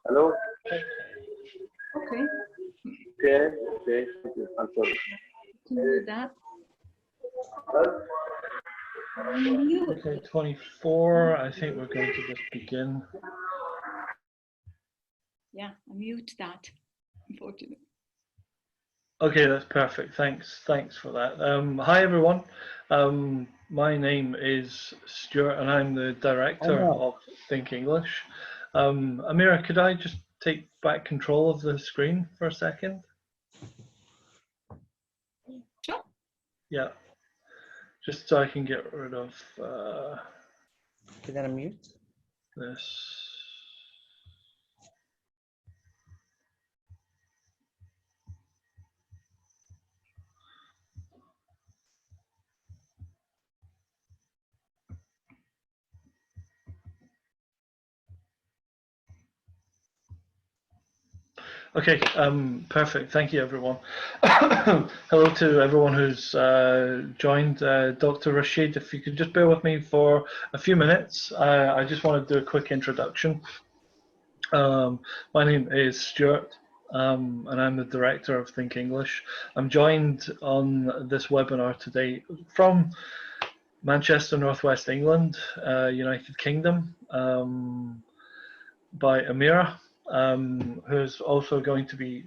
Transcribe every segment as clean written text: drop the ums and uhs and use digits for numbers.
Hello? Okay, Okay, okay, thank you. I'm sorry. can do that. Mute. Okay, 24. I think we're going to just begin. Yeah, I mute that, unfortunately. Okay, that's perfect. Thanks for that. Hi everyone. My name is Stuart, and I'm the director of Think English. Amira, could I just take back control of the screen for a second? Sure. Yeah, just so I can get rid of Can I mute? this. Okay, perfect. Thank you, everyone. Hello to everyone who's joined. Dr. Rashid, if you could just bear with me for a few minutes. I just want to do a quick introduction. My name is Stuart, and I'm the director of Think English. I'm joined on this webinar today from Manchester, Northwest England, United Kingdom, by Amira, who's also going to be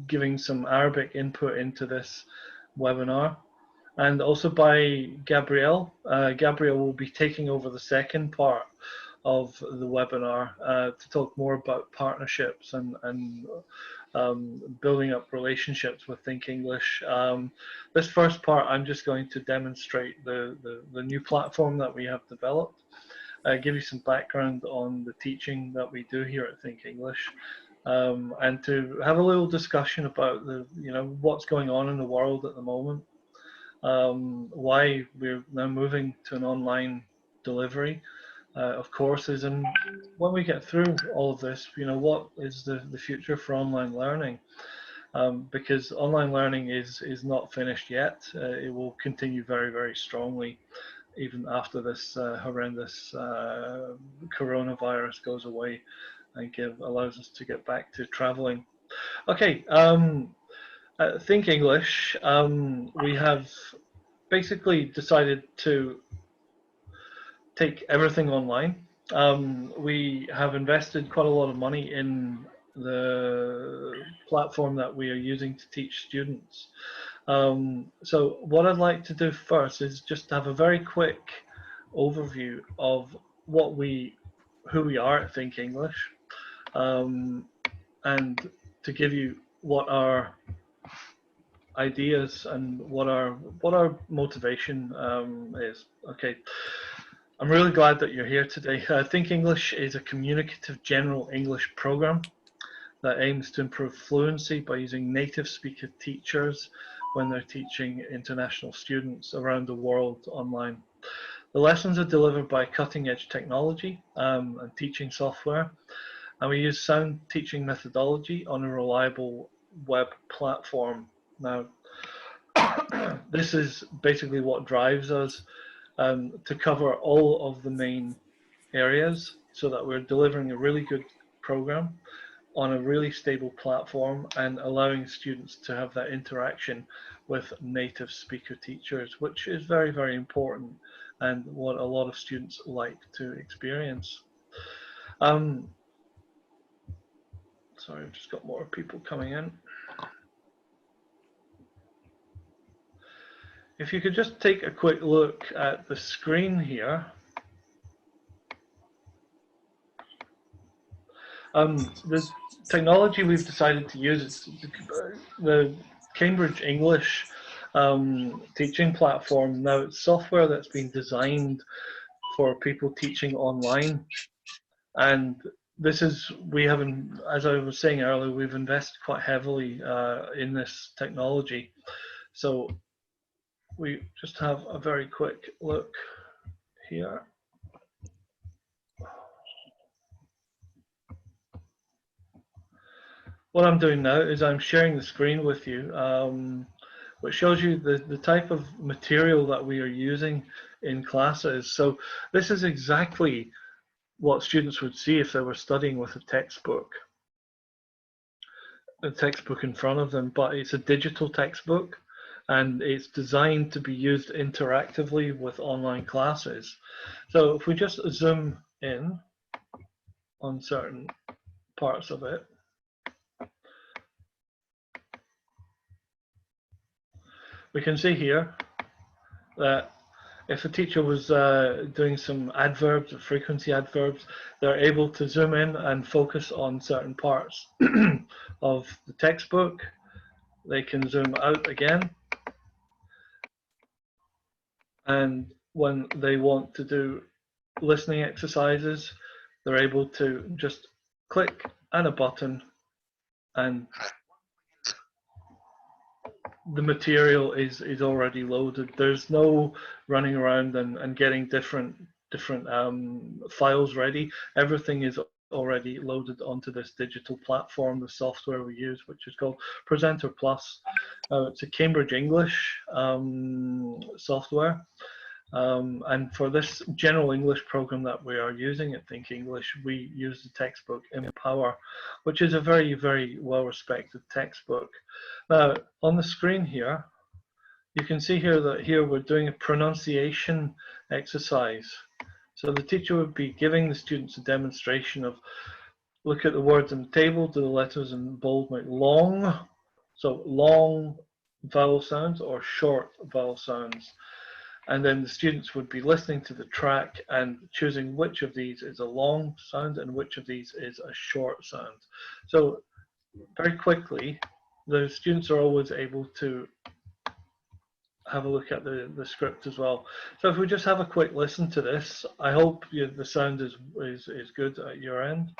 giving some Arabic input into this webinar, and also by Gabrielle. Gabrielle will be taking over the second part of the webinar to talk more about partnerships and building up relationships with Think English. This first part, I'm just going to demonstrate the new platform that we have developed. Give you some background on the teaching that we do here at Think English, and to have a little discussion about what's going on in the world at the moment, why we're now moving to an online delivery of courses, and when we get through all of this, what is the future for online learning, because online learning is not finished yet. It will continue very, very strongly even after this horrendous coronavirus goes away and allows us to get back to traveling. Okay, Think English, we have basically decided to take everything online. We have invested quite a lot of money in the platform that we are using to teach students. So what I'd like to do first is just have a very quick overview of who we are at Think English, and to give you what our ideas and what our motivation is. Okay, I'm really glad that you're here today. Think English is a communicative general English program that aims to improve fluency by using native speaker teachers when they're teaching international students around the world online. The lessons are delivered by cutting edge technology and teaching software, and we use sound teaching methodology on a reliable web platform. Now, this is basically what drives us to cover all of the main areas so that we're delivering a really good program on a really stable platform and allowing students to have that interaction with native speaker teachers, which is very, very important and what a lot of students like to experience. Sorry, I've just got more people coming in. If you could just take a quick look at the screen here. The technology we've decided to use is the Cambridge English teaching platform. Now, it's software that's been designed for people teaching online, and this is, as I was saying earlier, we've invested quite heavily in this technology. So we just have a very quick look here. What I'm doing now is I'm sharing the screen with you, which shows you the type of material that we are using in classes. So this is exactly what students would see if they were studying with a textbook. a textbook in front of them, but it's a digital textbook and it's designed to be used interactively with online classes. So if we just zoom in on certain parts of it, we can see here that if a teacher was doing some adverbs or frequency adverbs, they're able to zoom in and focus on certain parts of the textbook. They can zoom out again. And when they want to do listening exercises, they're able to just click on a button and the material is already loaded. There's no running around and getting different files ready. Everything is already loaded onto this digital platform, the software we use, which is called Presenter Plus. It's a Cambridge English software. And for this general English program that we are using at Think English, we use the textbook Empower, which is a very, very well-respected textbook. Now, on the screen here, you can see here that here we're doing a pronunciation exercise. So the teacher would be giving the students a demonstration of, look at the words in the table, do the letters in bold, like long, so long vowel sounds or short vowel sounds. And then the students would be listening to the track and choosing which of these is a long sound and which of these is a short sound. So very quickly, the students are always able to have a look at the script as well. So if we just have a quick listen to this, I hope the sound is good at your end.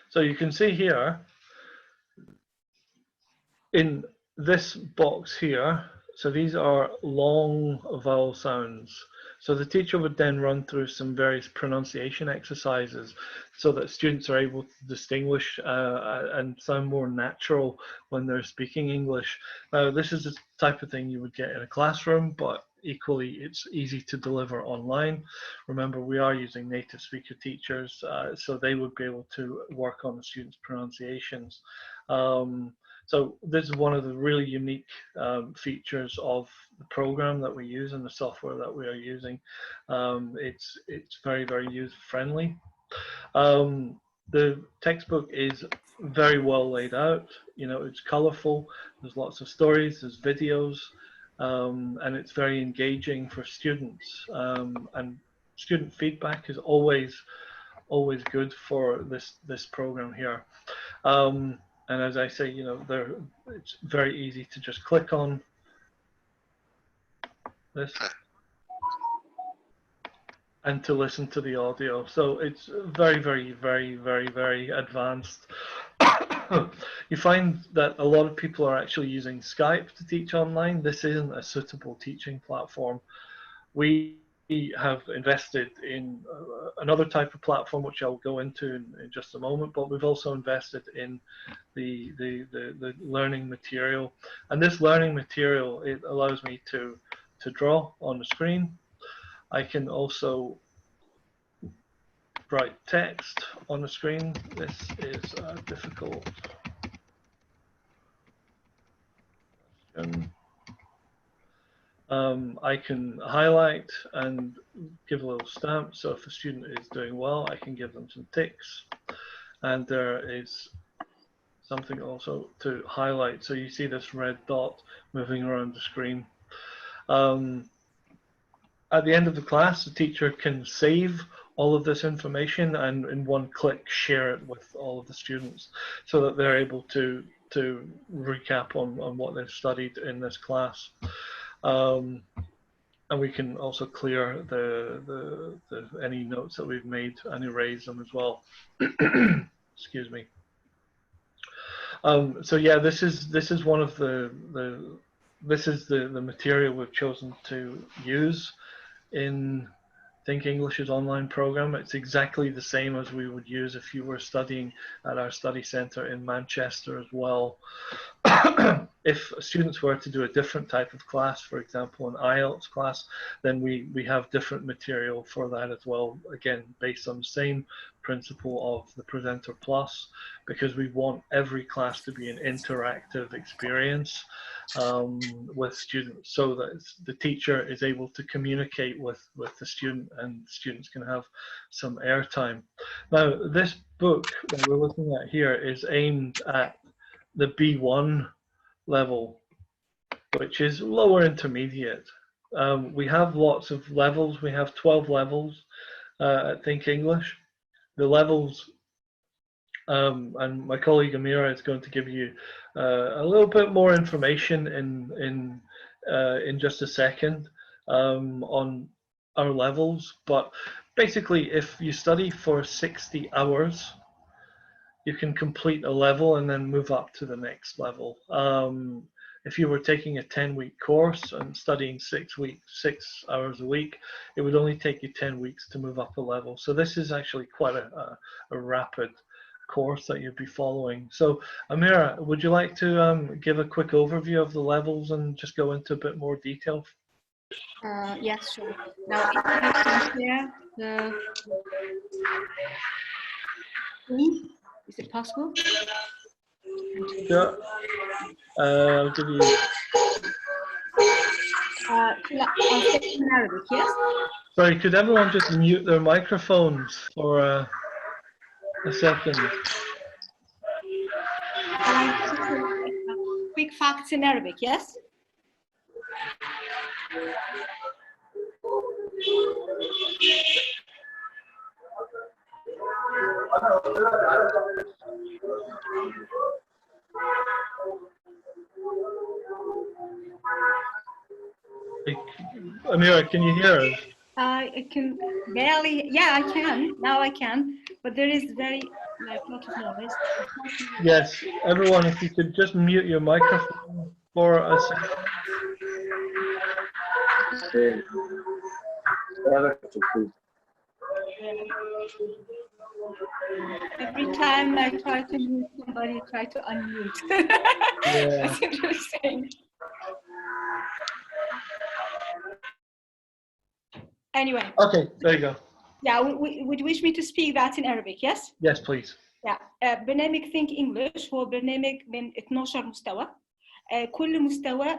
So you can see here in this box here, so these are long vowel sounds. So the teacher would then run through some various pronunciation exercises so that students are able to distinguish and sound more natural when they're speaking English. Now, this is the type of thing you would get in a classroom, but equally it's easy to deliver online. Remember, we are using native speaker teachers, so they would be able to work on the students' pronunciations. So this is one of the really unique features of the program that we use and the software that we are using. It's very, very user-friendly. The textbook is very well laid out. You know, it's colorful. There's lots of stories. There's videos, and it's very engaging for students. And student feedback is always good for this program here. And as I say, you know, it's very easy to just click on this and to listen to the audio. So it's very, very, very, very, very advanced. You find that a lot of people are actually using Skype to teach online. This isn't a suitable teaching platform. We have invested in another type of platform, which I'll go into in just a moment, but we've also invested in the learning material. And this learning material, it allows me to draw on the screen. I can also write text on the screen. This is difficult. I can highlight and give a little stamp. So if a student is doing well, I can give them some ticks. And there is something also to highlight. So you see this red dot moving around the screen. At the end of the class, the teacher can save all of this information and in one click share it with all of the students so that they're able to recap on what they've studied in this class. And we can also clear any notes that we've made and erase them as well. Excuse me. So yeah, this is one of the material we've chosen to use in Think English's online program. It's exactly the same as we would use if you were studying at our study centre in Manchester as well. If students were to do a different type of class, for example, an IELTS class, then we have different material for that as well, again, based on the same principle of the Presenter Plus, because we want every class to be an interactive experience with students, so that the teacher is able to communicate with the student and students can have some airtime. Now, this book that we're looking at here is aimed at the B1 level, which is lower intermediate. We have lots of levels. We have 12 levels at Think English. The levels, and my colleague Amira is going to give you a little bit more information in just a second on our levels. But basically, if you study for 60 hours, you can complete a level and then move up to the next level. If you were taking a 10-week course and studying 6 hours a week, it would only take you 10 weeks to move up a level. So this is actually quite a rapid course that you'd be following. So Amira, would you like to give a quick overview of the levels and just go into a bit more detail? Yes, sure. Now, if you compare the screen, is it possible? Yeah. I'll give you. I'll say it in Arabic, yes? Sorry, could everyone just mute their microphones for a second? Quick facts in Arabic, yes? Amira, can you hear us? I can barely, yeah, I can. Now I can, but there is very like lot of noise. Yes, everyone, if you could just mute your microphone for a second. Okay. Every time I try to mute somebody, try to unmute. Yeah. That's interesting. Anyway. Okay, there you go. Yeah, would you wish me to speak that in Arabic, yes? Yes, please. Yeah. برنامج Think English هو برنامج من 12 مستوى. كل مستوى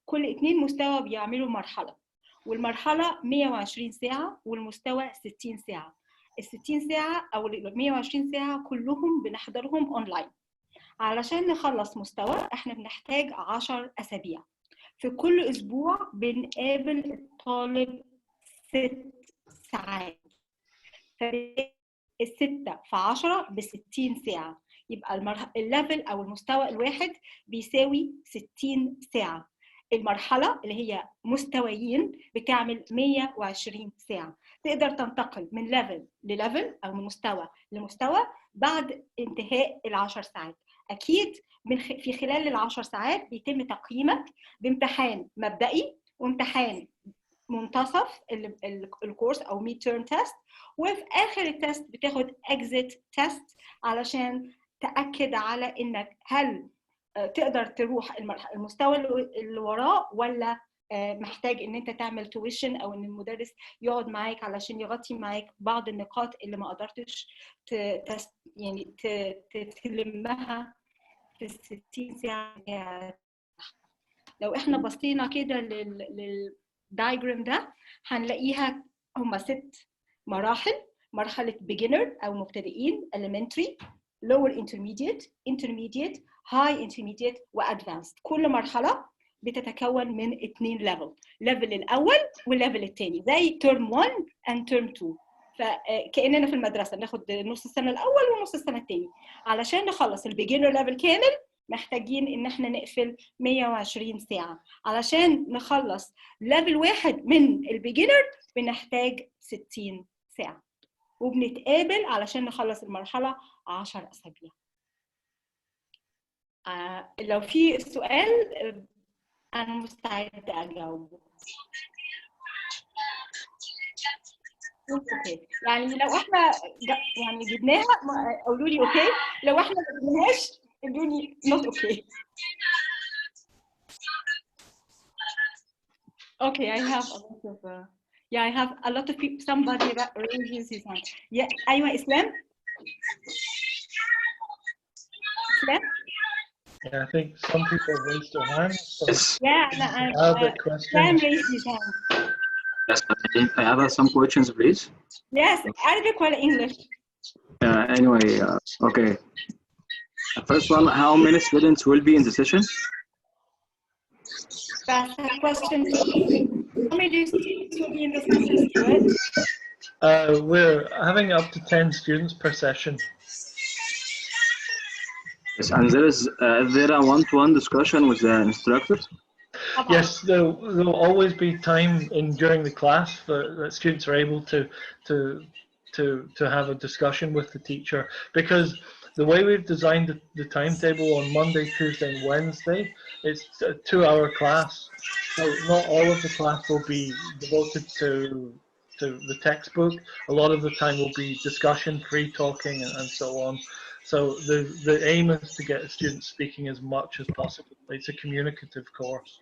كل 2 مستوى بيعملوا مرحلة. والمرحلة 120 ساعة والمستوى 60 ساعة. ال 60 ساعة أو ال 120 ساعة كلهم بنحضرهم أونلاين. علشان نخلص مستوى إحنا بنحتاج 10 أسابيع. في كل أسبوع بنقابل الطالب 6 ساعات. الستة في 10 ب60 ساعة. يبقى الليفل أو المستوى الواحد بيساوي 60 ساعة. المرحلة اللي هي مستويين بتعمل 120 ساعة. تقدر تنتقل من ليفل لليفل أو من مستوى لمستوى بعد انتهاء ال10 ساعات. أكيد في خلال ال10 ساعات بيتم تقييمك بامتحان مبدئي وامتحان منتصف الكورس او ميد تيرم تيست، وفي اخر التست بتاخد اكزيت تيست علشان تاكد على انك هل تقدر تروح المستوى اللي وراه ولا محتاج ان انت تعمل تويشن او ان المدرس يقعد معاك علشان يغطي معاك بعض النقاط اللي ما قدرتش يعني تلمها في 60 ساعه. لو احنا بصينا كده للدايجرام ده هنلاقيها هما 6 مراحل. مرحله beginner او مبتدئين elementary، lower intermediate high intermediate وadvanced. كل مرحله بتتكون من 2 level الاول والليفل الثاني زي term 1 and term 2. فكأننا في المدرسه بناخد نص السنه الاول ونص السنه الثاني. علشان نخلص البيجنر ليفل كامل محتاجين ان احنا نقفل 120 ساعه. علشان نخلص ليفل 1 من البيجنر بنحتاج 60 ساعه. وبنتقابل علشان نخلص المرحله 10 اسابيع. لو في سؤال انا مستعده اجاوبه. اوكي يعني لو احنا يعني جبناها قولوا لي اوكي، لو احنا ما جبناهاش ادوني not okay. Okay, I have a lot of yeah, I have a lot of people. Somebody raises his hand. Yeah, أيوة إسلام. إسلام. Yeah, I think some people have raised their hands. So Yeah, Arabic Islam questions. raised his hand. Yes, I have some questions, please. Yes, Arabic or English? Anyway, okay. First one, how many students will be in the session? That's a question. How many students will be in the session, Stuart? We're having up to 10 students per session. Yes, and is there a one-to-one discussion with the instructor? Yes, there'll always be time during the class that students are able to have a discussion with the teacher, because the way we've designed the timetable on Monday, Tuesday, and Wednesday, it's a 2-hour class. So not all of the class will be devoted to the textbook. A lot of the time will be discussion, free talking, and so on. So the aim is to get students speaking as much as possible. It's a communicative course.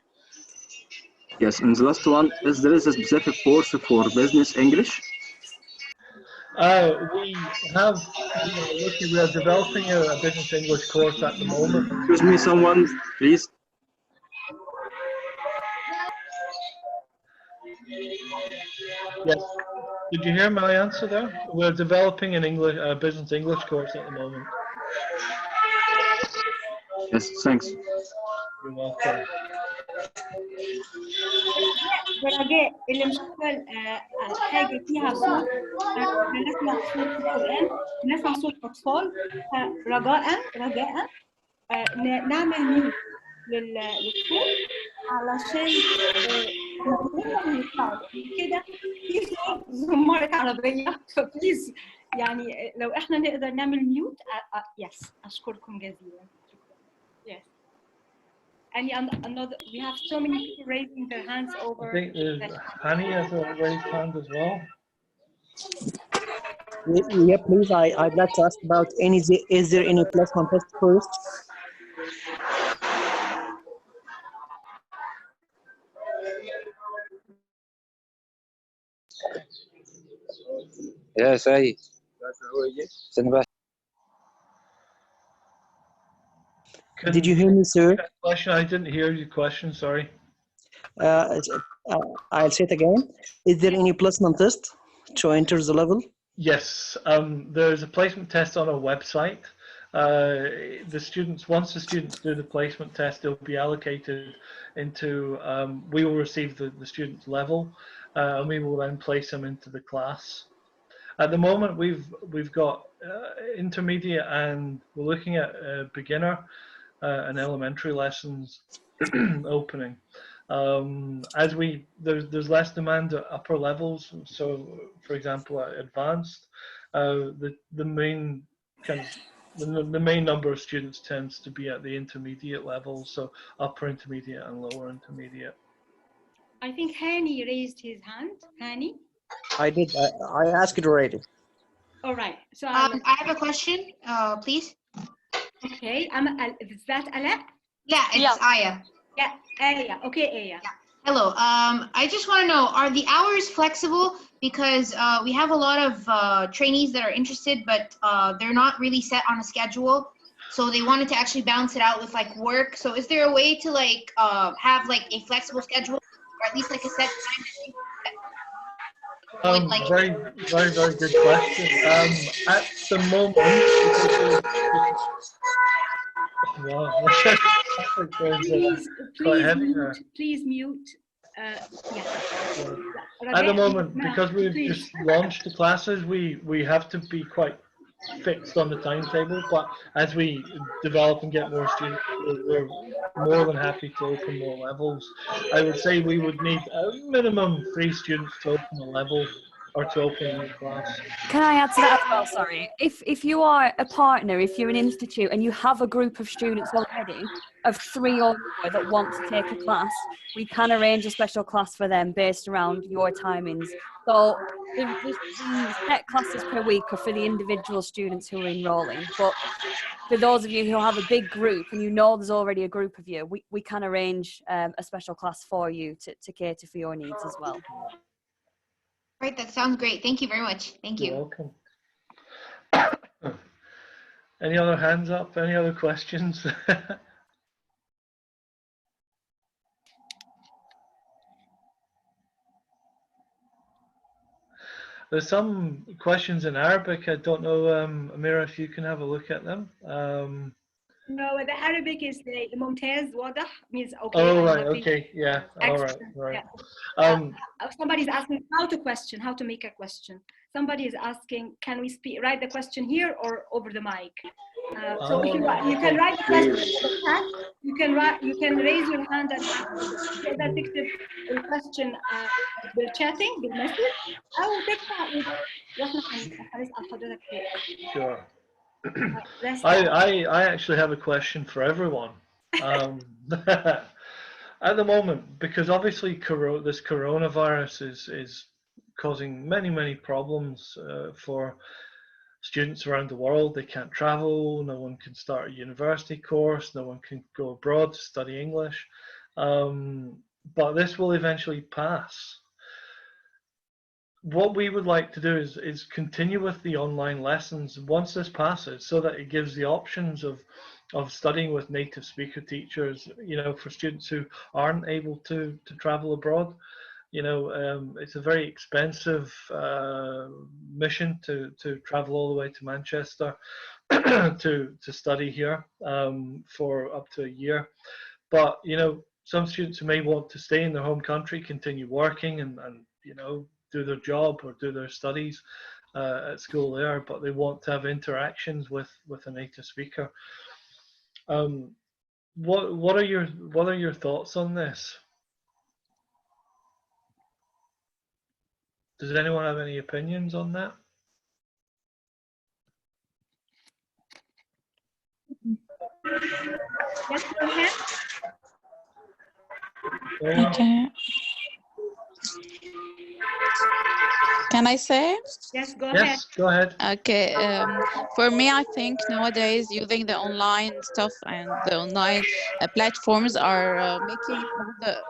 Yes, and the last one, is there a specific course for business English? We have, we are developing a business English course at the moment. Excuse me, someone, please. Yes. Did you hear my answer there? We're developing an business English course at the moment. Yes, thanks. You're welcome. رجاء اللي مشغل حاجة فيها صوت، بنسمع صوت القرآن، بنسمع صوت أطفال، رجاء نعمل ميوت للصوت علشان هم يسمعوا كده. في صوت زمارة عربية، فبليز يعني لو احنا نقدر نعمل ميوت. يس أشكركم جزيلا. Yes. Another, we have so many people raising their hands over. I think Hani has a raised hand as well. Yeah, please. I'd like to ask about is there any placement test first? يا سيد استنى بقى. Did you hear me, sir? Question? I didn't hear your question. Sorry. I'll say it again. Is there any placement test to enter the level? Yes, there's a placement test on our website. Once the students do the placement test, they'll be allocated into, we will receive the student's level, and we will then place them into the class. At the moment, we've got intermediate, and we're looking at beginner and elementary lessons opening. As there's less demand at upper levels. So, for example, at advanced, the main number of students tends to be at the intermediate level. So, upper intermediate and lower intermediate. I think Hani raised his hand. Hani. I did. I asked it already. All right. So I have a question, please. Okay. Is that Ala? Yeah, it's Aya. Yeah, Aya. Okay, Aya. Yeah. Hello. I just want to know, are the hours flexible? Because we have a lot of trainees that are interested, but they're not really set on a schedule. So they wanted to actually balance it out with like work. So is there a way to like have like a flexible schedule, or at least like a set time? Very good question. At the moment, please mute. At the moment, because we've just launched the classes, we have to be quite fixed on the timetable. But as we develop and get more students, we're more than happy to open more levels. I would say we would need a minimum 3 students to open a level or to open a new class. Can I add to that as well? Sorry. If you are a partner, if you're an institute and you have a group of students already of 3 or more that want to take a class, we can arrange a special class for them based around your timings. So the set classes per week are for the individual students who are enrolling. But for those of you who have a big group and you know there's already a group of you, we can arrange a special class for you to cater for your needs as well. Right, that sounds great. Thank you very much. Thank You're you. welcome. Any other hands up? Any other questions? There's some questions in Arabic. I don't know, Amira, if you can have a look at them. No, the Arabic is ممتاز واضح means okay. Oh, I'm right. happy. Okay. Yeah. All right. Excellent. Right. Yeah. Somebody's asking how to make a question. Somebody is asking, can we write the question here or over the mic? So if you can write the question in the chat, you can raise your hand and تقدر تكتب الquestion بالchatting بالmessage أو تكتب واحنا هنسأل حضرتك فيه. Sure. I actually have a question for everyone. At the moment, because obviously this coronavirus is causing many problems for students around the world. They can't travel, no one can start a university course, no one can go abroad to study English. But this will eventually pass. What we would like to do is continue with the online lessons once this passes, so that it gives the options of studying with native speaker teachers, you know, for students who aren't able to travel abroad. You know, it's a very expensive mission to travel all the way to Manchester to study here for up to a year. But, you know, some students who may want to stay in their home country, continue working and you know, do their job or do their studies at school there, but they want to have interactions with a native speaker. What are your thoughts on this? Does anyone have any opinions on that? Yes, go ahead. Okay. Can I say? Yes, go ahead. Yes, go ahead. Okay. For me, I think nowadays using the online stuff and the online platforms are making the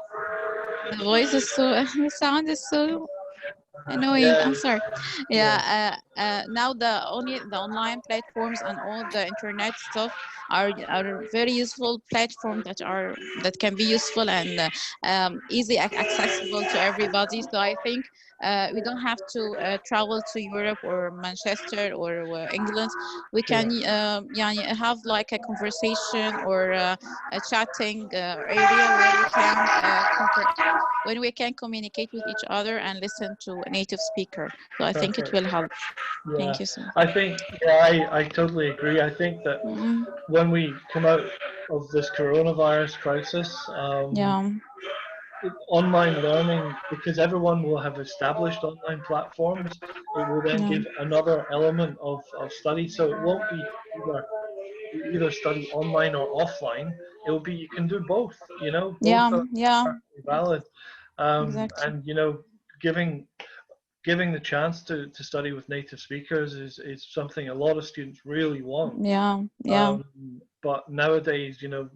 voice is so the sound is so annoying. I'm sorry. Yeah. Now the online platforms and all the internet stuff are very useful platforms that can be useful and easy accessible to everybody. So I think we don't have to travel to Europe or Manchester or England. We can have like a conversation or a chatting area where we can communicate with each other and listen to a native speaker. So I think it will help. Yeah. Thank you so much. I think, I totally agree. I think that when we come out of this coronavirus crisis, online learning, because everyone will have established online platforms, it will then give another element of study. So it won't be either study online or offline. It will be, you can do both, you know, both are valid. Exactly. And, you know, giving the chance to study with native speakers is something a lot of students really want. But nowadays, you know,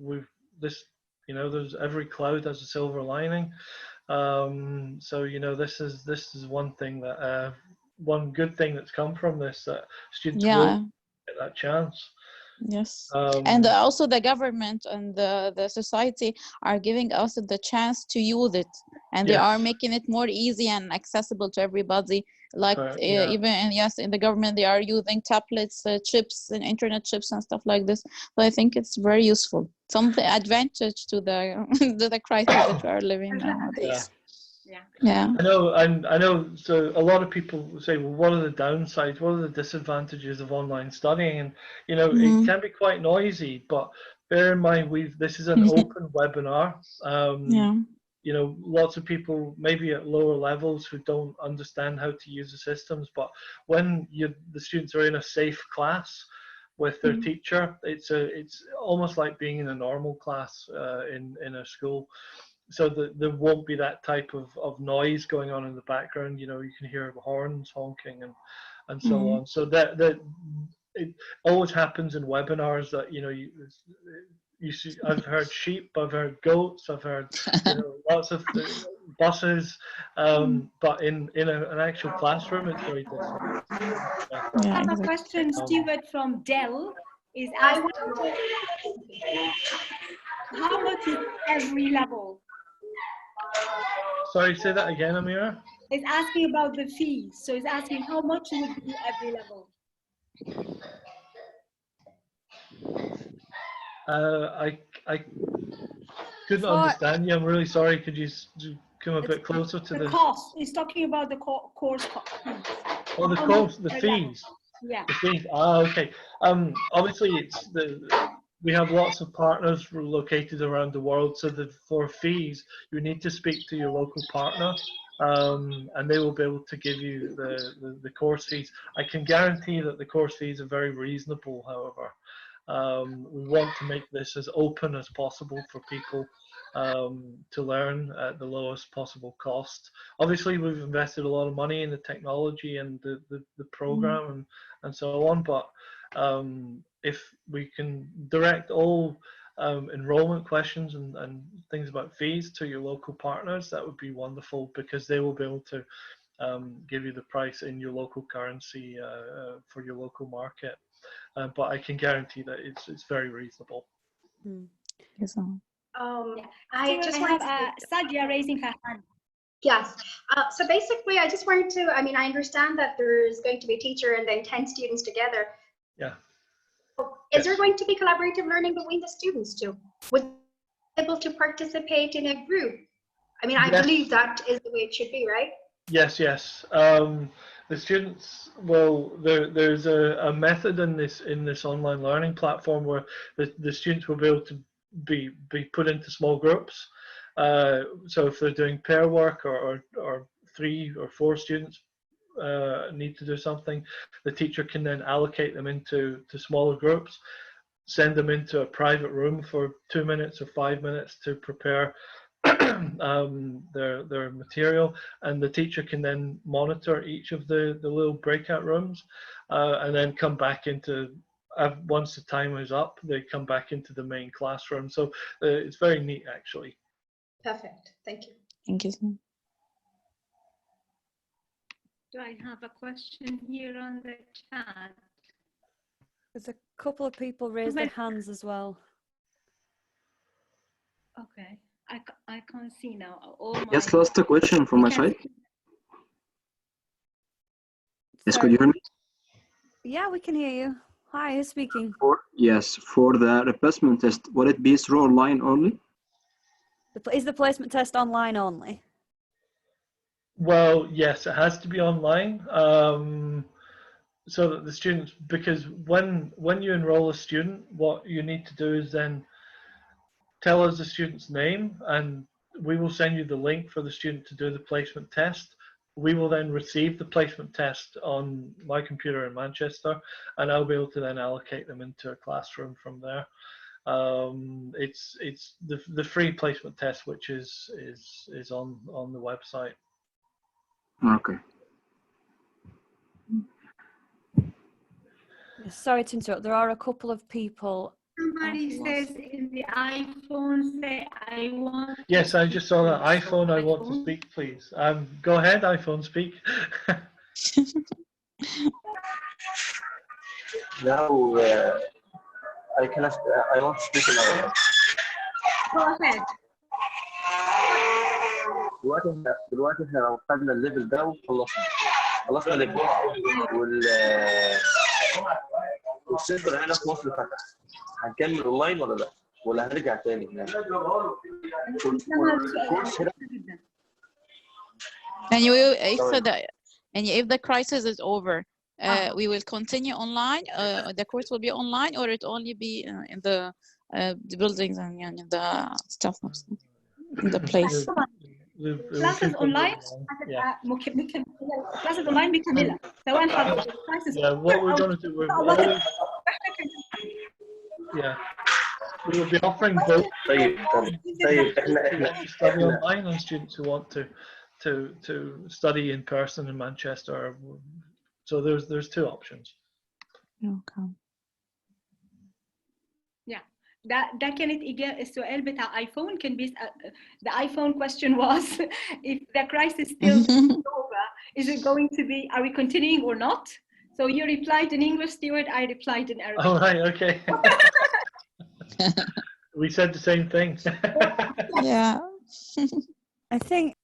you know, there's every cloud has a silver lining. So, you know, this is one thing that one good thing that's come from this, that students will get that chance. Yes. And also the government and the society are giving us the chance to use it, and they are making it more easy and accessible to everybody. Like even in the government they are using tablets, chips and internet chips and stuff like this. So I think it's very useful. Something advantage to the the crisis that we are living nowadays. I know. So a lot of people say, well, what are the downsides? What are the disadvantages of online studying? And, you know, it can be quite noisy, but bear in mind, this is an open webinar. you know, lots of people maybe at lower levels who don't understand how to use the systems, but when the students are in a safe class with their teacher, it's almost like being in a normal class in a school. So there won't be that type of noise going on in the background. You know, you can hear horns honking and so on. So that it always happens in webinars that, you know, you see, I've heard sheep, I've heard goats, I've heard, you know, lots of buses, but in an actual classroom, it's very different. I have a question. Stewart from Dell is asking, how much is every level? Sorry, say that again, Amira. It's asking about the fees. So it's asking how much would be every level. I couldn't understand you. I'm really sorry. Could you come a bit closer to the cost? He's talking about the course cost. Oh, the cost, the fees. Yeah. The fees. Ah, okay. Obviously, we have lots of partners located around the world. So for fees, you need to speak to your local partner, and they will be able to give you the course fees. I can guarantee that the course fees are very reasonable. However, we want to make this as open as possible for people to learn at the lowest possible cost. Obviously, we've invested a lot of money in the technology and the program and so on, but if we can direct all enrollment questions and things about fees to your local partners, that would be wonderful, because they will be able to give you the price in your local currency for your local market. But I can guarantee that it's very reasonable. Yes. I just have Sadia raising her hand. Yes. So basically, I just wanted to, I mean, I understand that there's going to be a teacher and then 10 students together. Yeah. Is there going to be collaborative learning between the students too? Would they be able to participate in a group? I mean, I believe that is the way it should be, right? Yes, yes. The students will. There's a method in this online learning platform where the students will be able to be put into small groups. So if they're doing pair work or 3 or 4 students need to do something, the teacher can then allocate them into smaller groups, send them into a private room for 2 minutes or 5 minutes to prepare their material, and the teacher can then monitor each of the little breakout rooms, and then come back into, once the time is up, they come back into the main classroom. So it's very neat, actually. Perfect. Thank you. Thank you. Do I have a question here on the chat? There's a couple of people raised their hands as well. Okay, I can't see now. Yes, last question from my side. Yes, could you hear me? Yeah, we can hear you. Hi, who's speaking? Yes, for the replacement test, will it be through online only? Is the placement test online only? Well, yes, it has to be online, so that the students, because when you enroll a student, what you need to do is then tell us the student's name, and we will send you the link for the student to do the placement test. We will then receive the placement test on my computer in Manchester, and I'll be able to then allocate them into a classroom from there. It's the free placement test, which is on the website. Okay. Sorry to interrupt. There are a couple of people. Somebody says in the iPhone, say, I want. Yes, I just saw that. iPhone, I want to speak, please. Go ahead, iPhone, speak. Now, I want to speak now. Go ahead. دلوقتي احنا خدنا الليفل ده خلصنا الليفل والسنتر هنا في مصر فتح. هنكمل اونلاين ولا لا؟ ولا هنرجع تاني؟ And if the crisis is over, we will continue online. The course will be online, or it only be in the buildings and the stuff. the place. classes online Yeah. classes online بكاملة سواء حضرتك crisis Yeah, what we're going to do, we're always, yeah, we will be offering both طيب احنا who want to study online and students who want to study in person in Manchester. So there's two options. Okay. ده كانت السؤال بتاع ايفون كان the iPhone question was if the crisis still is over, is it going to be, are we continuing or not? So you replied in English, Stuart, I replied in Arabic. Oh, right, okay. We said the same thing. Yeah. I think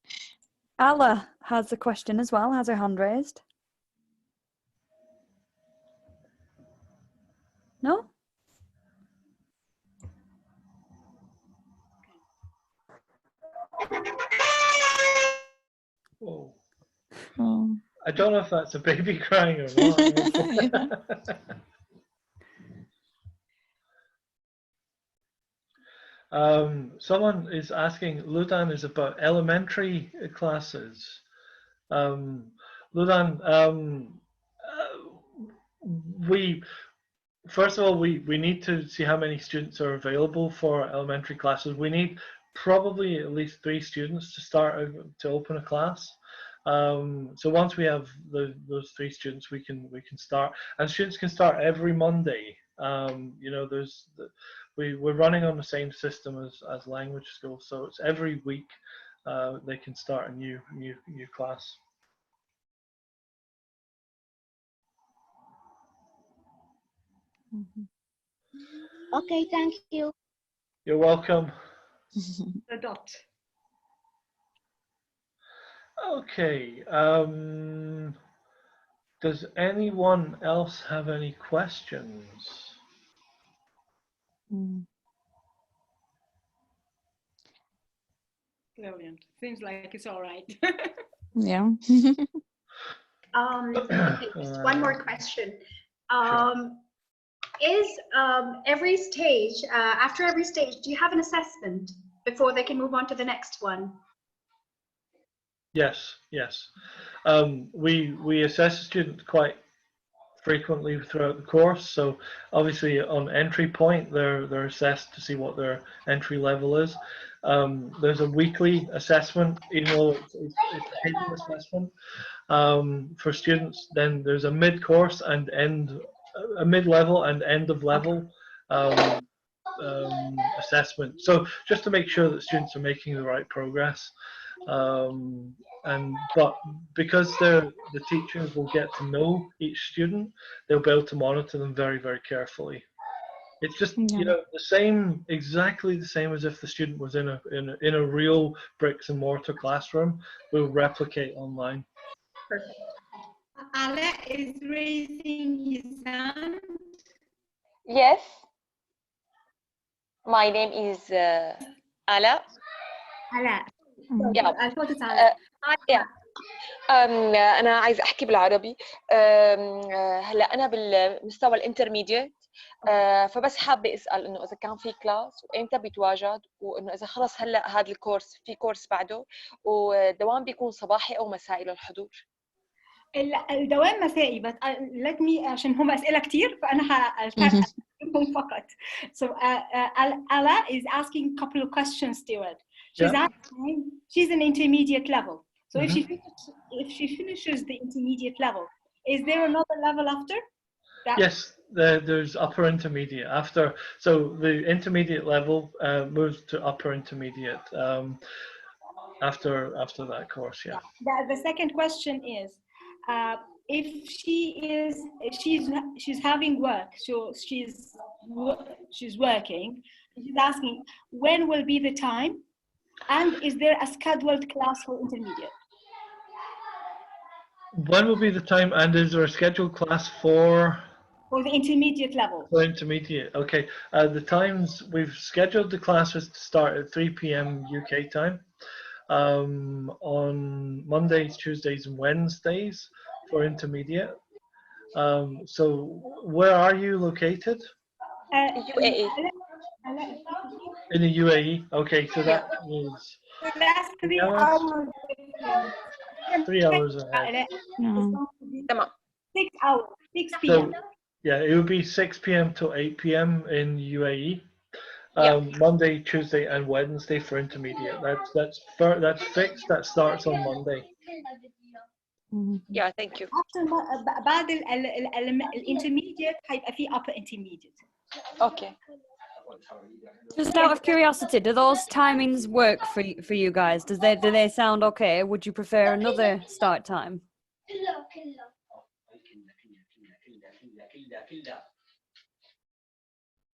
Ala has a question as well, has her hand raised. No? Whoa. Oh. I don't know if that's a baby crying or not. Someone is asking, Ludan is about elementary classes. Ludan, first of all, we need to see how many students are available for elementary classes. We need probably at least 3 students to start to open a class. So once we have those 3 students, we can start, and students can start every Monday. You know, we're running on the same system as language school, so it's every week they can start a new class. Okay, thank you. You're welcome. The dot. Okay. Does anyone else have any questions? Brilliant. Seems like it's all right. Yeah. Just one more question. Is every stage, after every stage, do you have an assessment before they can move on to the next one? Yes, yes. We assess a student quite frequently throughout the course. So obviously on entry point, they're assessed to see what their entry level is. There's a weekly assessment, even though it's a hidden assessment for students. Then there's a mid-course and a mid-level and end of level assessment. So just to make sure that students are making the right progress. But because the teachers will get to know each student, they'll be able to monitor them very, very carefully. It's just you know exactly the same as if the student was in a real bricks and mortar classroom. We'll replicate online. Perfect. Ala is raising his hand. Yes. My name is Ala. Ala. Yeah. I thought it's Ala. Yeah. أنا عايزة أحكي بالعربي. هلا أنا بالمستوى الانترميديت، فبس حابة أسأل إنه إذا كان في كلاس وإمتى بيتواجد، وإنه إذا خلص هلا هذا الكورس في كورس بعده، والدوام بيكون صباحي أو مسائي للحضور. الدوام مسائي، بس let me عشان هم أسئلة كتير فأنا هلتقيهم فقط. So Ala is asking a couple of questions to it. She's an intermediate level. So if she finishes the intermediate level, is there another level after that? Yes, there's upper intermediate after. So the intermediate level moves to upper intermediate after that course. Yeah. The second question is, if she's having work, so she's working. She's asking when will be the time, and is there a scheduled class for intermediate? When will be the time, and is there a scheduled class for the intermediate level? For intermediate, okay. The times we've scheduled the classes to start at 3 p.m. UK time on Mondays, Tuesdays, and Wednesdays for intermediate. So where are you located? UAE. In the UAE. Okay, so that is That's 3 hours. 3 hours ahead. تمام. 6 hours. 6 So p.m. yeah, it would be 6 p.m. to 8 p.m. in UAE. Yeah. Monday, Tuesday, and Wednesday for intermediate. That's fixed. That starts on Monday. Yeah, thank you. بعد الانترميديت هيبقى في upper intermediate. Okay. Just out of curiosity, do those timings work for you guys? Do they sound okay? Would you prefer another start time?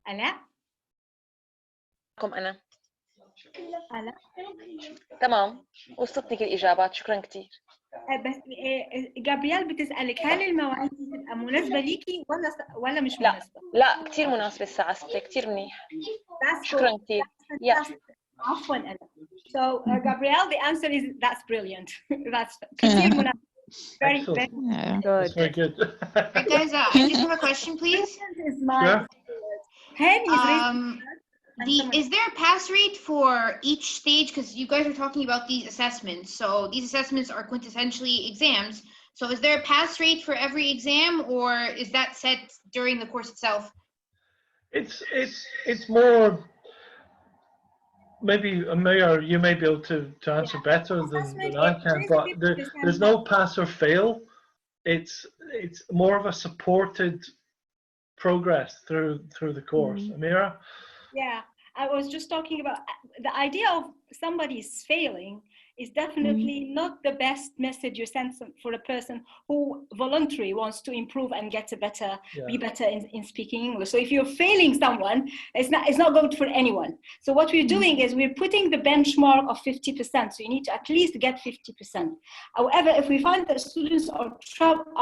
ألا؟ أنا. ألا؟ تمام. وصلتني كل الإجابات. شكرا كثير. بس جابرييل بتسألك هل المواعيد تبقى مناسبة ليكي ولا مش لا. مناسبة؟ لا كثير مناسبة الساعة 6 كثير منيح. شكرا كثير. عفوا أنا. So Gabrielle, the answer is that's brilliant. That's كثير مناسبة. Very good. That's very good. Right, guys, I just have a question, please. Sure. Is there a pass rate for each stage? Because you guys are talking about these assessments. So these assessments are quintessentially exams. So is there a pass rate for every exam, or is that set during the course itself? It's more. Maybe Mayor, you may be able to answer better than I can, but there's no pass or fail. It's more of a supported progress through the course. Amira? Yeah, I was just talking about the idea of somebody's failing is definitely not the best message you send for a person who voluntarily wants to improve and get be better in speaking English. So if you're failing someone, it's not good for anyone. So what we're doing is we're putting the benchmark of 50%. So you need to at least get 50%. However, if we find that students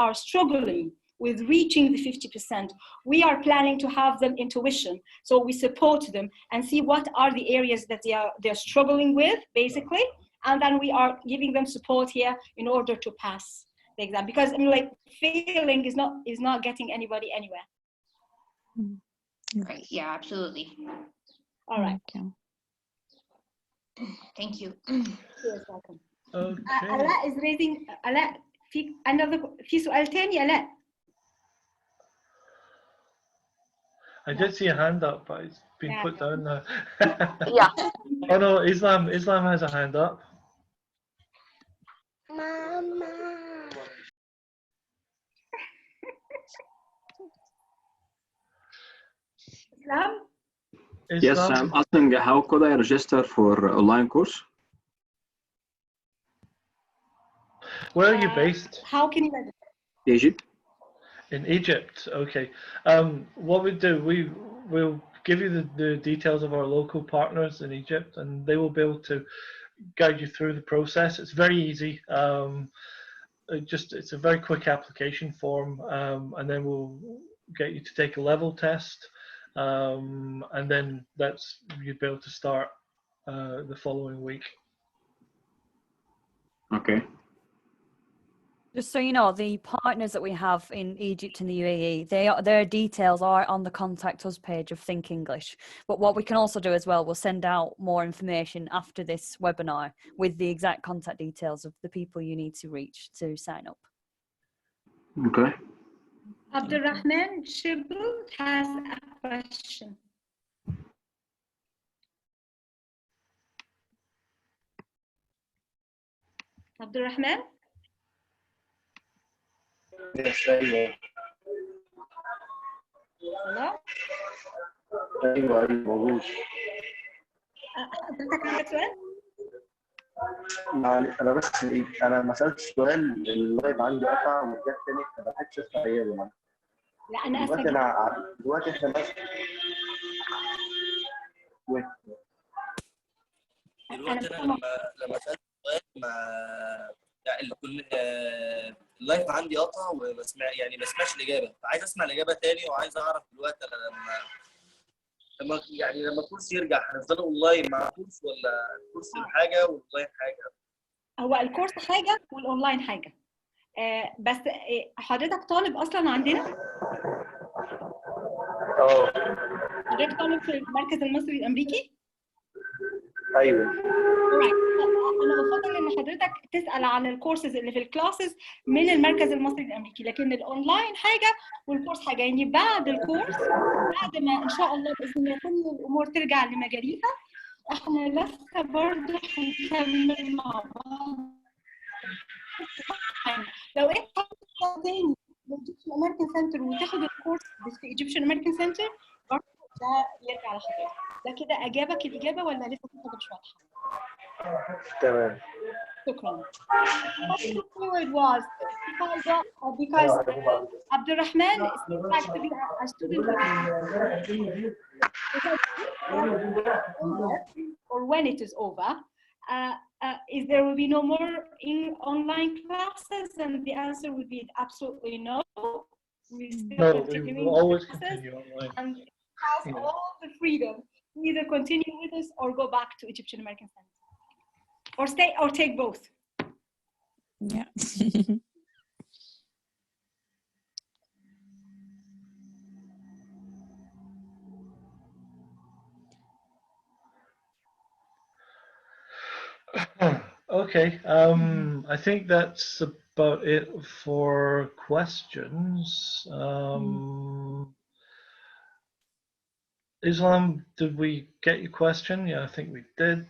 are struggling with reaching the 50%, we are planning to have them in tuition. So we support them and see what are the areas that they're struggling with, basically. And then we are giving them support here in order to pass the exam. Because I mean, like failing is not getting anybody anywhere. Right. Yeah, absolutely. All right. Thank you. You're welcome. Okay. Ala is raising. Ala, في سؤال تاني Ala. I did see a hand up, but it's been put down now. Yeah. Oh no, Islam has a hand up. Mama. Islam? Yes, I'm asking how could I register for online course? Where are you based? How can you register? Egypt. In Egypt, okay. What we do, we'll give you the details of our local partners in Egypt, and they will be able to guide you through the process. It's very easy. It's a very quick application form, and then we'll get you to take a level test, and then you'd be able to start the following week. Okay. Just so you know, the partners that we have in Egypt and the UAE, their details are on the Contact Us page of Think English. But what we can also do as well, we'll send out more information after this webinar with the exact contact details of the people you need to reach to sign up. Okay. Abdurrahman Shibu has a question. Abdurrahman? Yes, أيوة. Hello? أيوة موجود. حضرتك عندك سؤال؟ أنا بس أنا ما سألتش سؤال، اللايف عندي قطع ورجعت تاني ما لحقتش أسمع إجابة. لا أنا دلوقتي إحنا بس دلوقتي أنا لما سألت سؤال ما يعني كل اللايف عندي قطع وما سمعش الإجابة، فعايز أسمع الإجابة تاني وعايز أعرف دلوقتي أنا لما الكورس يرجع هنفضل أونلاين مع كورس ولا الكورس حاجة والأونلاين حاجة؟ هو الكورس حاجة والأونلاين حاجة. بس حضرتك طالب أصلا عندنا؟ حضرتك طالب في المركز المصري الامريكي؟ ايوه. Alright. انا افضل ان حضرتك تسال عن الكورسز اللي في الكلاسز من المركز المصري الامريكي، لكن الاونلاين حاجه والكورس حاجه. يعني بعد الكورس، بعد ما ان شاء الله باذن الله كل الامور ترجع لمجاريها، احنا لسه برضه هنكمل مع بعض. لو انت حابب تاني الايجيبشن امريكان سنتر وتاخد الكورس في ايجيبشن امريكان سنتر، برضه ده يرجع لحضرتك. ده كده اجابك الاجابه ولا لسه في حاجه مش واضحه؟ تمام. شكرا. It was because Abdurrahman is actually a student or when it is over, is there will be no more in online classes, and the answer would be absolutely no. We still No, continuing we will always classes, continue online. and has Yeah. all the freedom to either continue with us or go back to Egyptian American Center, or stay or take both. Yeah. Okay, I think that's about it for questions. Islam, did we get your question? Yeah, I think we did.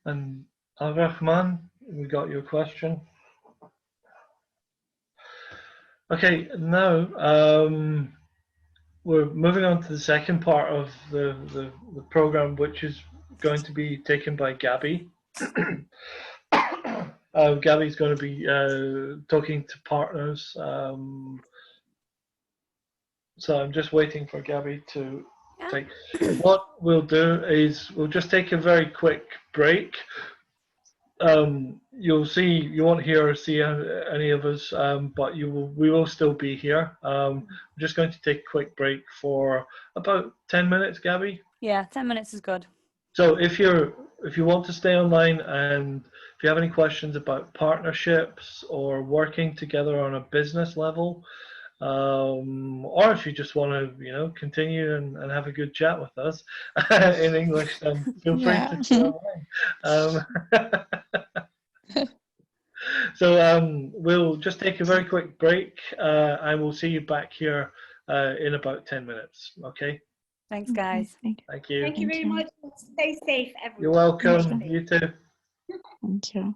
And Al-Rahman, we got your question. Okay, now we're moving on to the second part of the program, which is going to be taken by Gabby. Gabby's going to be talking to partners. So I'm just waiting for Gabby to take. What we'll do is we'll just take a very quick break. You'll see, you won't hear or see any of us, but we will still be here. We're just going to take a quick break for about 10 minutes, Gabby. Yeah, 10 minutes is good. So if you want to stay online, and if you have any questions about partnerships or working together on a business level, or if you just want to, continue and have a good chat with us in English, then feel free to stay online. So we'll just take a very quick break, and we'll see you back here in about 10 minutes. Okay. Thanks, guys. Thank you. Thank you very much. Stay safe, everyone. You're welcome. You too. Thank you.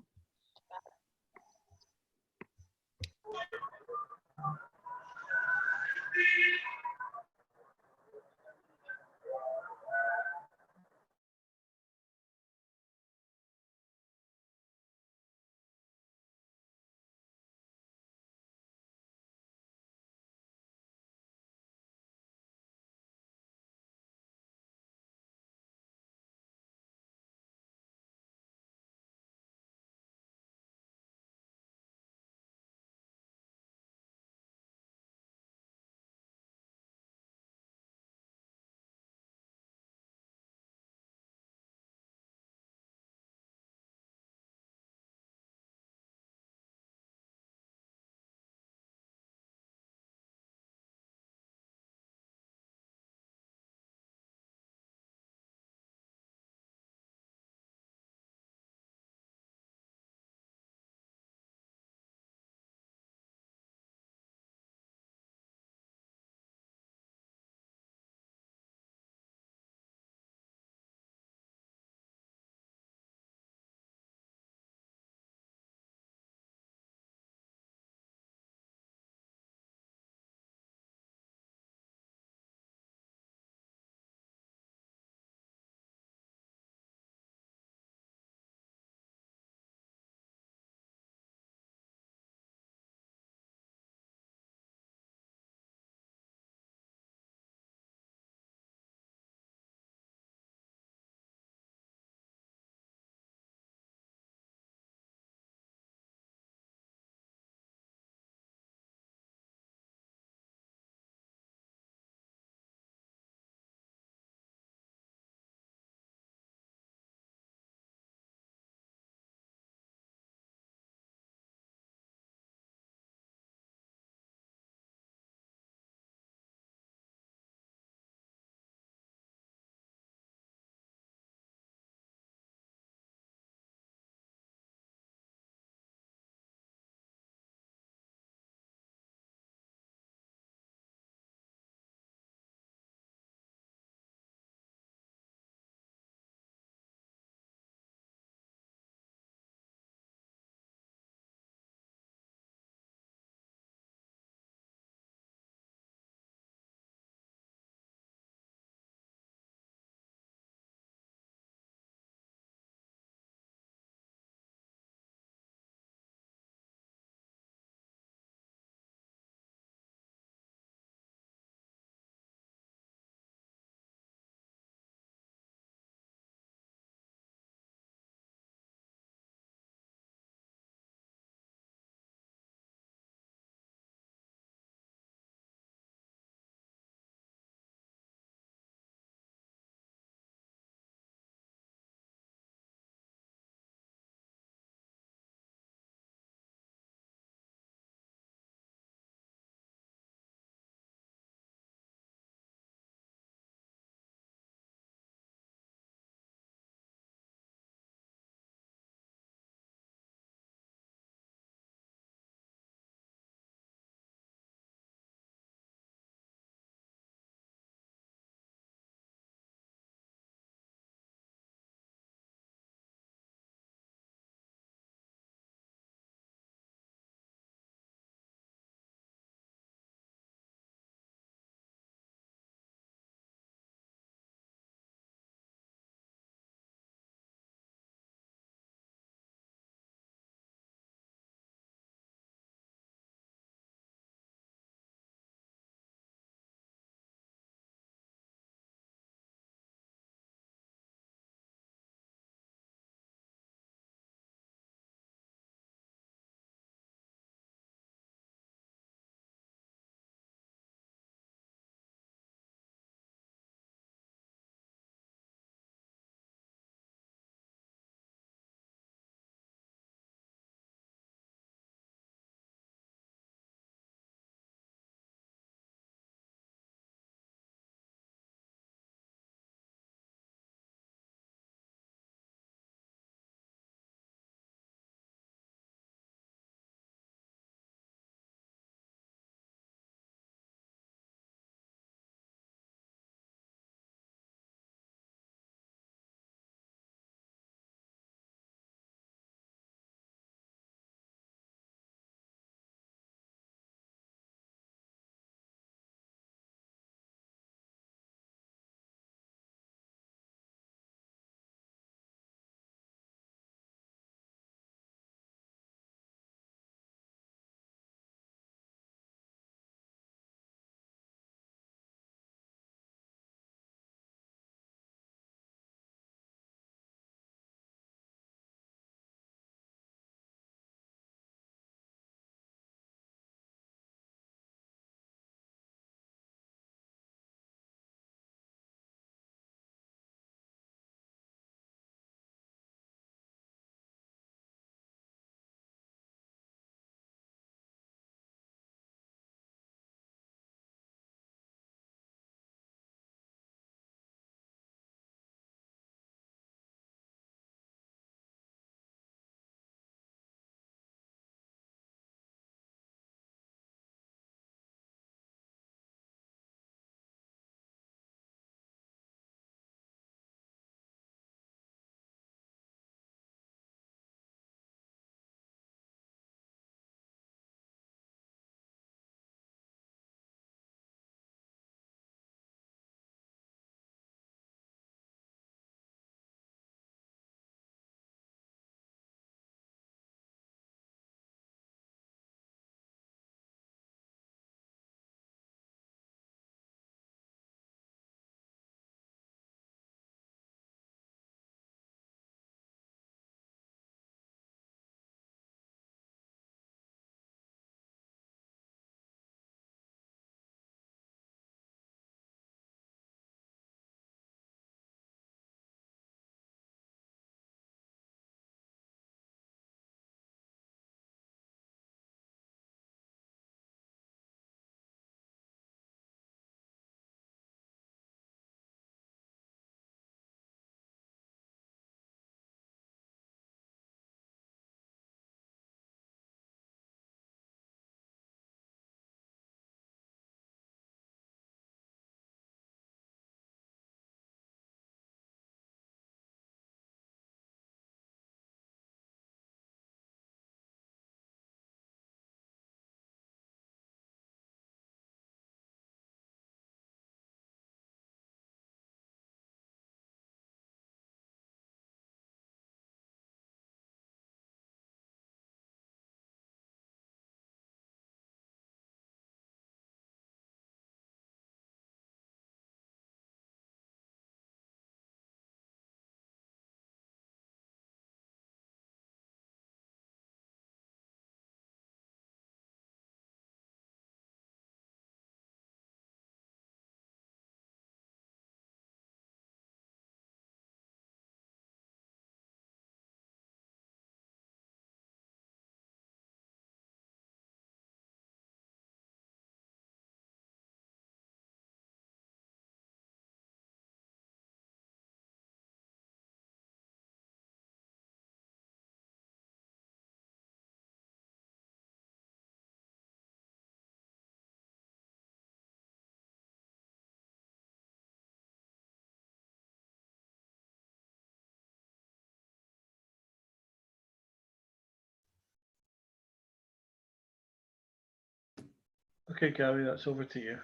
Okay, Gabby, that's over to you.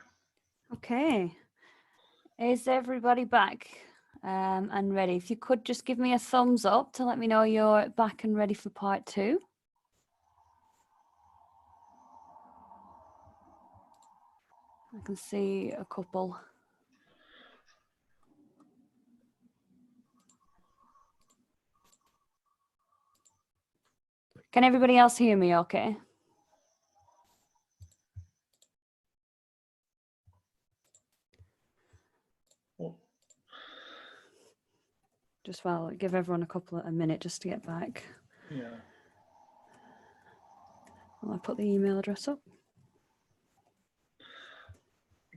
Okay. Is everybody back and ready? If you could just give me a thumbs up to let me know you're back and ready for part 2. I can see a couple. Can everybody else hear me okay? Just well, give everyone a minute just to get back. Yeah. I'll put the email address up.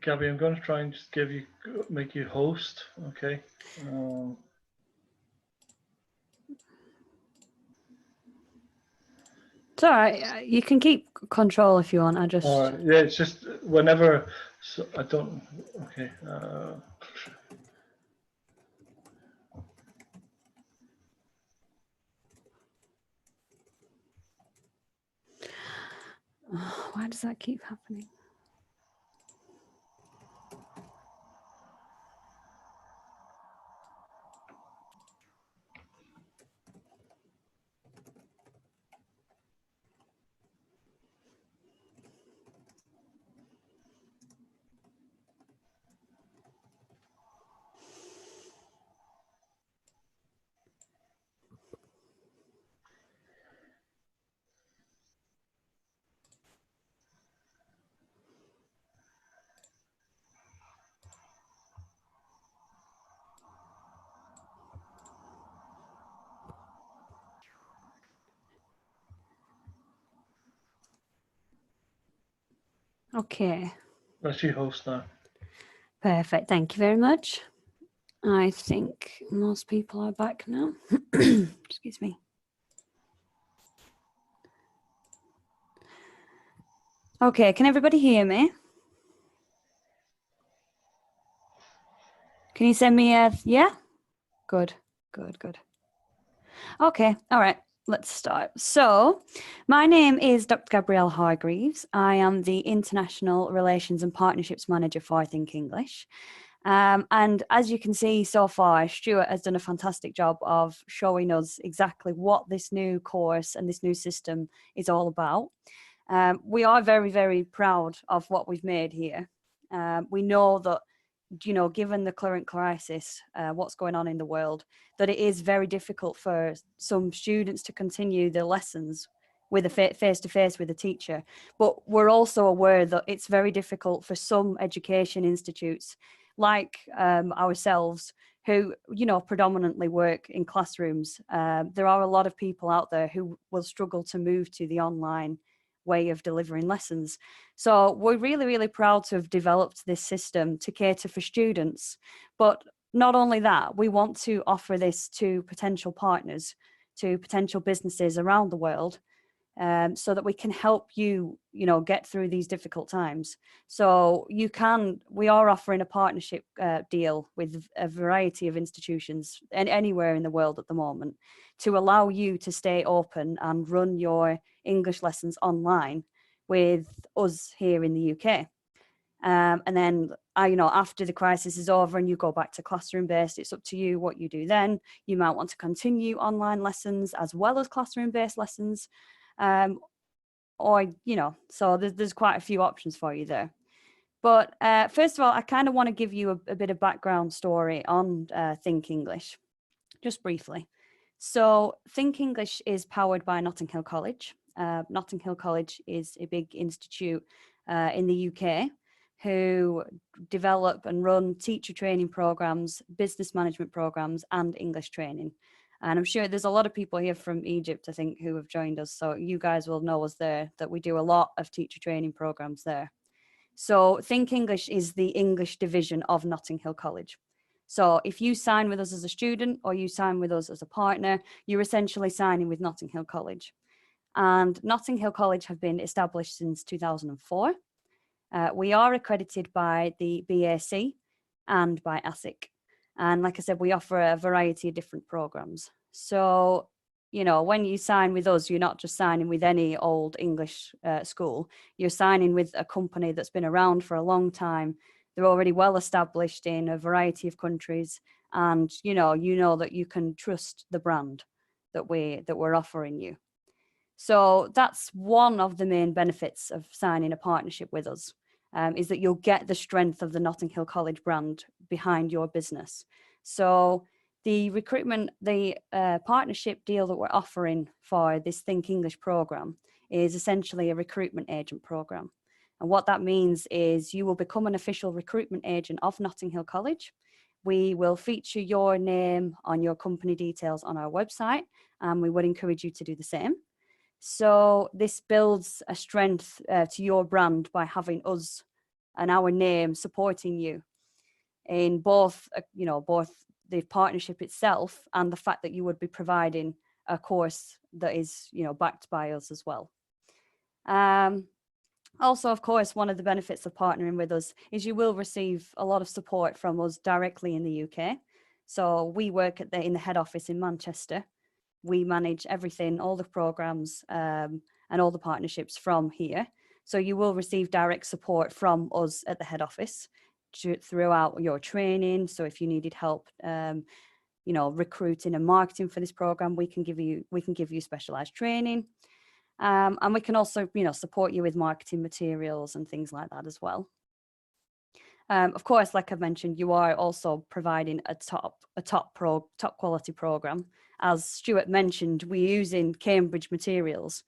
Gabby, I'm going to try and just make you host, okay? It's all right. You can keep control if you want. I just. Yeah, it's just whenever. So I don't. Okay. Why does that keep happening? Okay. That's you host now. Perfect. Thank you very much. I think most people are back now. Excuse me. Okay, can everybody hear me? Can you send me a, yeah? Good, good, good. Okay, all right, let's start. So, my name is Dr. Gabrielle Hargreaves. I am the International Relations and Partnerships Manager for Think English. And as you can see so far, Stuart has done a fantastic job of showing us exactly what this new course and this new system is all about. We are very, very proud of what we've made here. We know that, you know, given the current crisis, what's going on in the world, that it is very difficult for some students to continue their lessons with a face-to-face with a teacher. But we're also aware that it's very difficult for some education institutes like ourselves, who, you know, predominantly work in classrooms. There are a lot of people out there who will struggle to move to the online way of delivering lessons. So we're really, really proud to have developed this system to cater for students. But not only that, we want to offer this to potential partners, to potential businesses around the world, so that we can help you, you know, get through these difficult times. So we are offering a partnership deal with a variety of institutions and anywhere in the world at the moment to allow you to stay open and run your English lessons online with us here in the UK. And then, you know, after the crisis is over and you go back to classroom based, it's up to you what you do then. You might want to continue online lessons as well as classroom based lessons. Or, you know, so there's quite a few options for you there. But first of all, I kind of want to give you a bit of background story on Think English, just briefly. So Think English is powered by Notting Hill College. Notting Hill College is a big institute in the UK who develop and run teacher training programs, business management programs, and English training. And I'm sure there's a lot of people here from Egypt, I think, who have joined us. So you guys will know us there, that we do a lot of teacher training programs there. So Think English is the English division of Notting Hill College. So if you sign with us as a student or you sign with us as a partner, you're essentially signing with Notting Hill College. And Notting Hill College have been established since 2004. We are accredited by the BAC and by ASIC. And like I said, we offer a variety of different programs. So you know, when you sign with us, you're not just signing with any old English school. You're signing with a company that's been around for a long time. They're already well established in a variety of countries, and you know that you can trust the brand that we're offering you. So that's one of the main benefits of signing a partnership with us, is that you'll get the strength of the Notting Hill College brand behind your business. So the partnership deal that we're offering for this Think English program is essentially a recruitment agent program. And what that means is you will become an official recruitment agent of Notting Hill College. We will feature your name on your company details on our website, and we would encourage you to do the same. So this builds a strength to your brand by having us and our name supporting you in both, both the partnership itself and the fact that you would be providing a course that is, backed by us as well. Also, of course, one of the benefits of partnering with us is you will receive a lot of support from us directly in the UK. So we work in the head office in Manchester. We manage everything, all the programs and all the partnerships from here. So you will receive direct support from us at the head office throughout your training. So if you needed help, recruiting and marketing for this program, we can give you specialized training. And we can also, support you with marketing materials and things like that as well. Of course, like I've mentioned, you are also providing a top quality program. As Stuart mentioned, we're using Cambridge materials.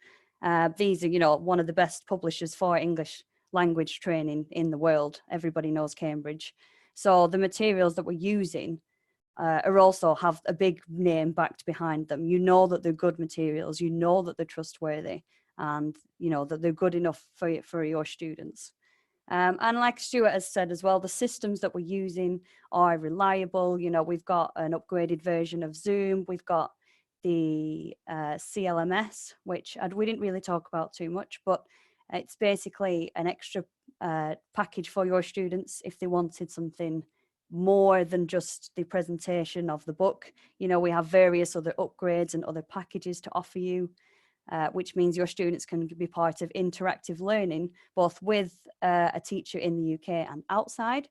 These are, one of the best publishers for English language training in the world. Everybody knows Cambridge. So the materials that we're using also have a big name backed behind them. You know that they're good materials, you know that they're trustworthy, and that they're good enough for your students. And like Stuart has said as well, the systems that we're using are reliable. We've got an upgraded version of Zoom. We've got the CLMS, which we didn't really talk about too much, but it's basically an extra package for your students if they wanted something more than just the presentation of the book. We have various other upgrades and other packages to offer you, which means your students can be part of interactive learning, both with a teacher in the UK and outside.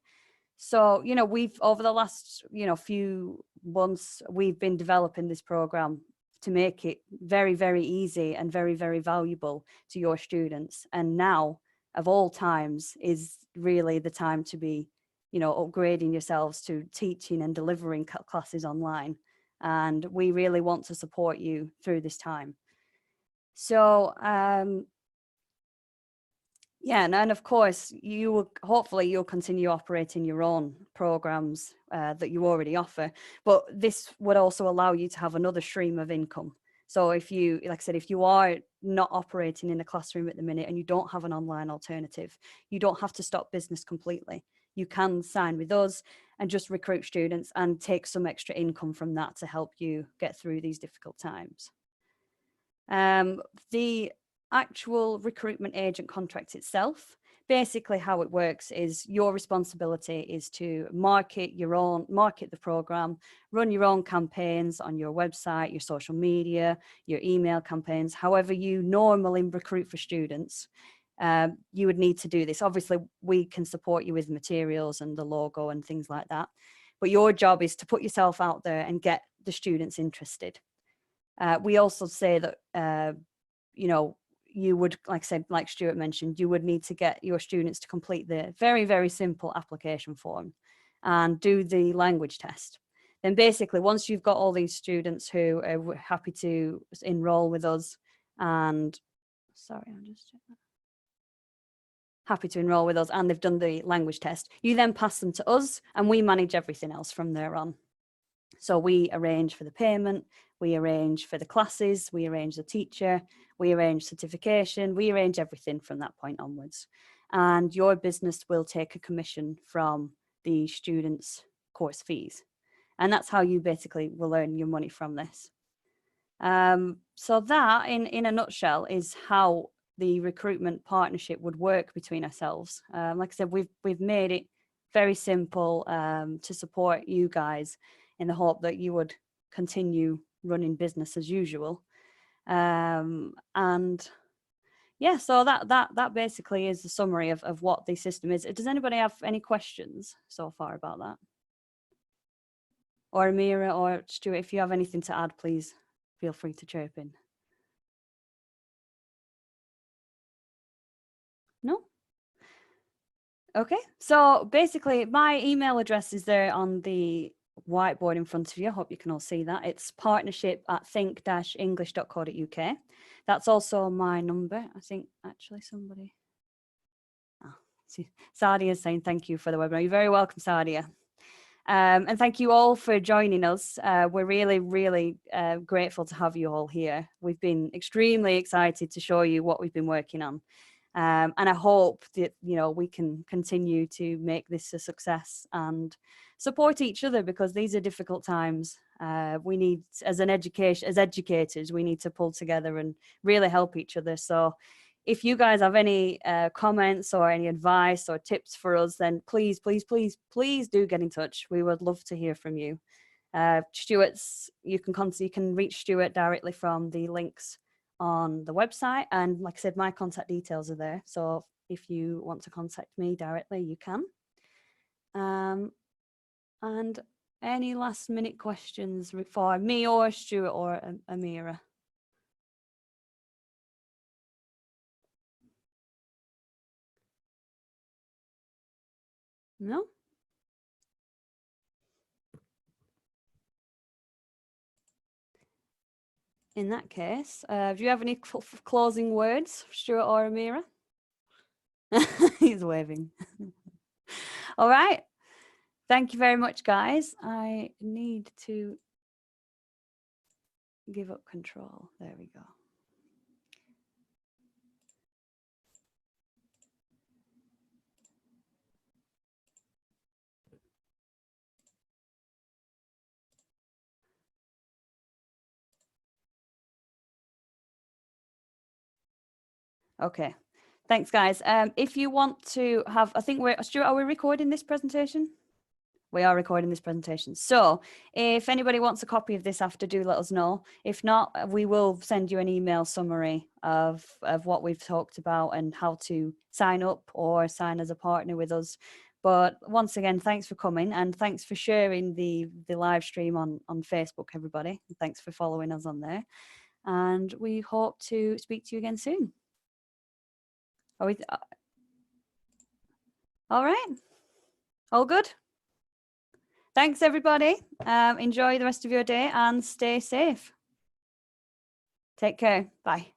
So, we've, over the last, few months, we've been developing this program to make it very, very easy and very, very valuable to your students. And now, of all times, is really the time to be, upgrading yourselves to teaching and delivering classes online. And we really want to support you through this time. So, yeah, and of course, hopefully you'll continue operating your own programs that you already offer, but this would also allow you to have another stream of income. So if you, like I said, if you are not operating in a classroom at the minute and you don't have an online alternative, you don't have to stop business completely. You can sign with us and just recruit students and take some extra income from that to help you get through these difficult times. The actual recruitment agent contract itself, basically how it works is your responsibility is to market the program, run your own campaigns on your website, your social media, your email campaigns, however you normally recruit for students. You would need to do this. Obviously, we can support you with materials and the logo and things like that, but your job is to put yourself out there and get the students interested. We also say that, you would, like Stuart mentioned, you would need to get your students to complete the very, very simple application form and do the language test. Then basically, once you've got all these students who are happy to enroll with us and, happy to enroll with us and they've done the language test, you then pass them to us and we manage everything else from there on. So we arrange for the payment, we arrange for the classes, we arrange the teacher, we arrange certification, we arrange everything from that point onwards. And your business will take a commission from the students' course fees. And that's how you basically will earn your money from this. So that, in a nutshell, is how the recruitment partnership would work between ourselves. Like I said, we've made it very simple to support you guys in the hope that you would continue running business as usual. And yeah, so that basically is the summary of what the system is. Does anybody have any questions so far about that? Or Amira or Stuart, if you have anything to add, please feel free to chirp in. No? Okay, so basically my email address is there on the whiteboard in front of you. I hope you can all see that. It's partnership@think-english.co.uk. That's also my number. I think actually somebody... Sadia is saying thank you for the webinar. You're very welcome, Sadia. And thank you all for joining us. We're really, really grateful to have you all here. We've been extremely excited to show you what we've been working on. And I hope that, you know, we can continue to make this a success and support each other, because these are difficult times. We need, as educators, we need to pull together and really help each other. So if you guys have any comments or any advice or tips for us, then please, please, please, please do get in touch. We would love to hear from you. Stuart's, you can reach Stuart directly from the links on the website, and like I said, my contact details are there, so if you want to contact me directly, you can. And any last minute questions for me or Stuart or Amira? No? In that case, do you have any closing words, Stuart or Amira? He's waving. All right. Thank you very much, guys. I need to give up control. There we go. Okay, thanks, guys. If you want to have, I think Stuart, are we recording this presentation? We are recording this presentation. So if anybody wants a copy of this after, do let us know. If not, we will send you an email summary of what we've talked about and how to sign up or sign as a partner with us. But once again, thanks for coming, and thanks for sharing the live stream on Facebook, everybody. And thanks for following us on there. And we hope to speak to you again soon. Are we all right? All good? Thanks, everybody. Enjoy the rest of your day and stay safe. Take care. Bye.